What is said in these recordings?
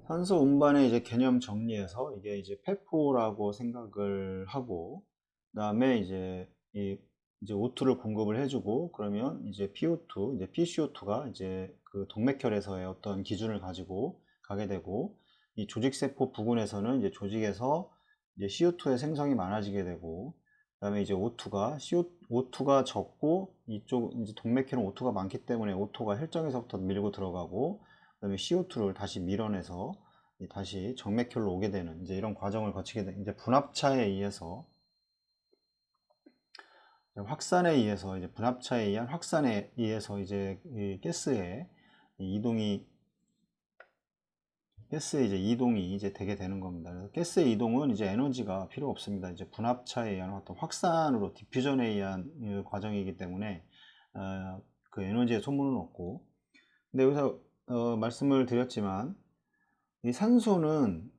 산소 운반의 이제 개념 정리해서 이게 이제 폐포라고 생각을 하고, 그다음에 이제 O2를 공급을 해주고, 그러면 이제 PO2, 이제 PCO2가 이제 그 동맥혈에서의 어떤 기준을 가지고 가게 되고, 이 조직세포 부근에서는 이제 조직에서 이제 CO2의 생성이 많아지게 되고, 그다음에 이제 O2가 적고, 이쪽 이제 동맥혈은 O2가 많기 때문에 O2가 혈장에서부터 밀고 들어가고, 그다음에 CO2를 다시 밀어내서 다시 정맥혈로 오게 되는 이제 이런 과정을 거치게 된 이제 분합차에 의해서 확산에 의해서 이제 분합차에 의한 확산에 의해서 이제 이 가스의 이제 이동이 이제 되게 되는 겁니다. 그래서 가스의 이동은 이제 에너지가 필요 없습니다. 이제 분합차에 의한 어떤 확산으로 디퓨전에 의한 과정이기 때문에 그 에너지의 소모는 없고, 근데 여기서 말씀을 드렸지만 이 산소는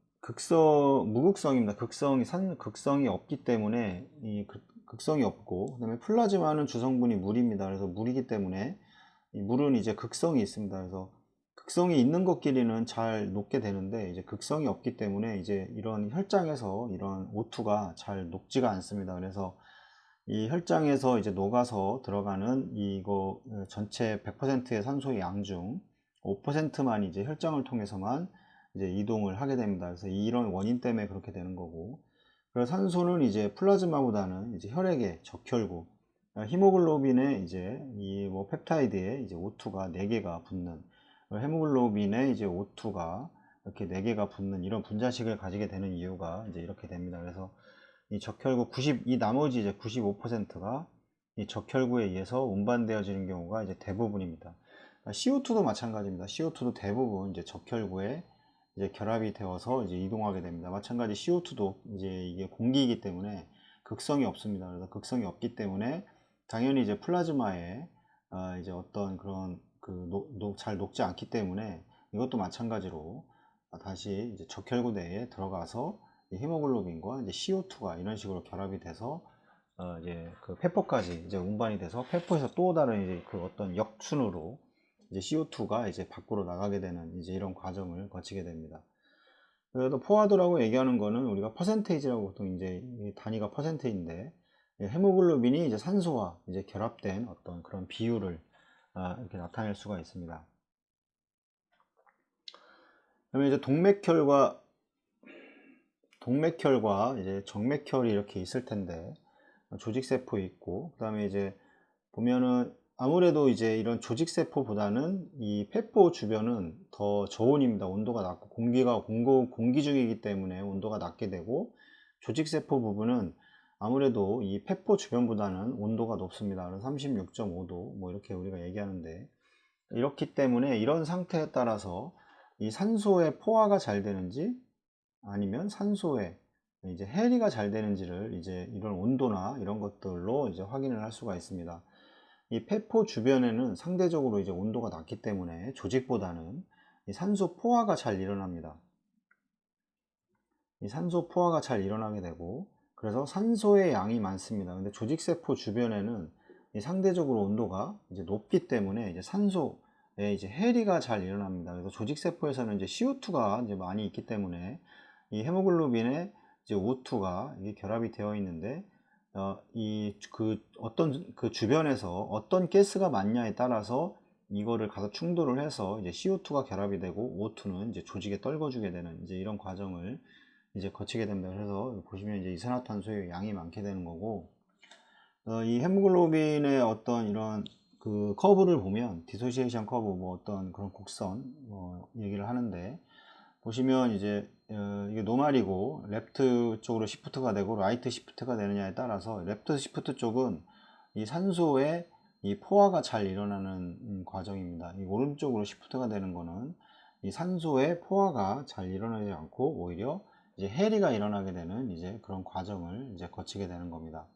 무극성입니다. 극성이 없기 때문에 극성이 없고, 그다음에 플라즈마는 주성분이 물입니다. 그래서 물이기 때문에 이 물은 이제 극성이 있습니다. 그래서 극성이 있는 것끼리는 잘 녹게 되는데, 이제 극성이 없기 때문에 이제 이런 혈장에서 이런 O2가 잘 녹지가 않습니다. 그래서 이 혈장에서 이제 녹아서 들어가는 이거 전체 100%의 산소의 양 중 5%만 이제 혈장을 통해서만 이제 이동을 하게 됩니다. 그래서 이런 원인 때문에 그렇게 되는 거고, 그래서 산소는 이제 플라즈마보다는 이제 혈액에 적혈구, 히모글로빈에 이제 이 뭐 펩타이드에 이제 O2가 4개가 붙는, 헤모글로빈에 이제 O2가 이렇게 4개가 붙는 이런 분자식을 가지게 되는 이유가 이제 이렇게 됩니다. 그래서 이 적혈구 이 나머지 이제 95%가 이 적혈구에 의해서 운반되어지는 경우가 이제 대부분입니다. CO2도 마찬가지입니다. CO2도 대부분 이제 적혈구에 이제 결합이 되어서 이제 이동하게 됩니다. 마찬가지 CO2도 이제 이게 공기이기 때문에 극성이 없습니다. 그래서 극성이 없기 때문에 당연히 이제 플라즈마에 이제 어떤 그런 잘 녹지 않기 때문에 이것도 마찬가지로 다시 이제 적혈구 내에 들어가서 히모글로빈과 이제 CO2가 이런 식으로 결합이 돼서 이제 그 폐포까지 이제 운반이 돼서 폐포에서 또 다른 이제 그 어떤 역순으로 이제 CO2가 이제 밖으로 나가게 되는 이제 이런 과정을 거치게 됩니다. 그래도 포화도라고 얘기하는 거는 우리가 퍼센테이지라고 보통 이제 단위가 퍼센테인데, 헤모글로빈이 이제 산소와 이제 결합된 어떤 그런 비율을 이렇게 나타낼 수가 있습니다. 그러면 이제 동맥혈과 이제 정맥혈이 이렇게 있을 텐데, 조직세포 있고, 그 다음에 이제 보면은 아무래도 이제 이런 조직세포보다는 이 폐포 주변은 더 저온입니다. 온도가 낮고 공기 중이기 때문에 온도가 낮게 되고, 조직세포 부분은 아무래도 이 폐포 주변보다는 온도가 높습니다. 36.5도 뭐 이렇게 우리가 얘기하는데, 이렇기 때문에 이런 상태에 따라서 이 산소의 포화가 잘 되는지 아니면 산소에 이제 해리가 잘 되는지를 이제 이런 온도나 이런 것들로 이제 확인을 할 수가 있습니다. 이 폐포 주변에는 상대적으로 이제 온도가 낮기 때문에 조직보다는 이 산소 포화가 잘 일어납니다. 이 산소 포화가 잘 일어나게 되고, 그래서 산소의 양이 많습니다. 근데 조직세포 주변에는 이 상대적으로 온도가 이제 높기 때문에 이제 산소에 이제 해리가 잘 일어납니다. 그래서 조직세포에서는 이제 CO2가 이제 많이 있기 때문에 이 헤모글로빈에 이제 O2가 이게 결합이 되어 있는데, 어떤 그 주변에서 어떤 가스가 많냐에 따라서 이거를 가서 충돌을 해서 이제 CO2가 결합이 되고 O2는 이제 조직에 떨궈주게 되는 이제 이런 과정을 이제 거치게 됩니다. 그래서 보시면 이제 이산화탄소의 양이 많게 되는 거고, 이 헤모글로빈의 어떤 이런 그 커브를 보면 디소시에이션 커브 뭐 어떤 그런 곡선 얘기를 하는데, 보시면 이제 이게 노말이고 레프트 쪽으로 시프트가 되고 라이트 시프트가 되느냐에 따라서, 레프트 시프트 쪽은 이 산소의 이 포화가 잘 일어나는 과정입니다. 이 오른쪽으로 시프트가 되는 거는 이 산소의 포화가 잘 일어나지 않고 오히려 이제 해리가 일어나게 되는 이제 그런 과정을 이제 거치게 되는 겁니다.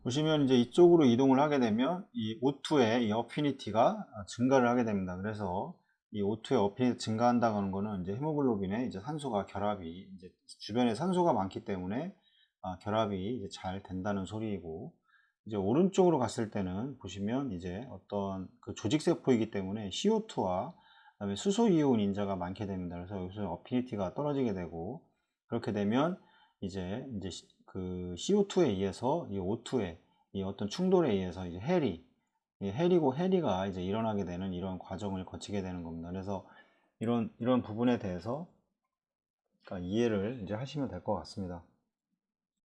보시면 이제 이쪽으로 이동을 하게 되면 이 O2의 이 어피니티가 증가를 하게 됩니다. 그래서 이 O2의 어피니티 증가한다는 거는 이제 헤모글로빈에 이제 산소가 결합이 이제 주변에 산소가 많기 때문에 결합이 이제 잘 된다는 소리이고, 이제 오른쪽으로 갔을 때는 보시면 이제 어떤 그 조직세포이기 때문에 CO2와 그다음에 수소 이온 인자가 많게 됩니다. 그래서 여기서 어피니티가 떨어지게 되고, 그렇게 되면 이제 그 CO2에 의해서 이 O2의 이 어떤 충돌에 의해서 이제 해리가 이제 일어나게 되는 이런 과정을 거치게 되는 겁니다. 그래서 이런 부분에 대해서 이해를 이제 하시면 될 것 같습니다.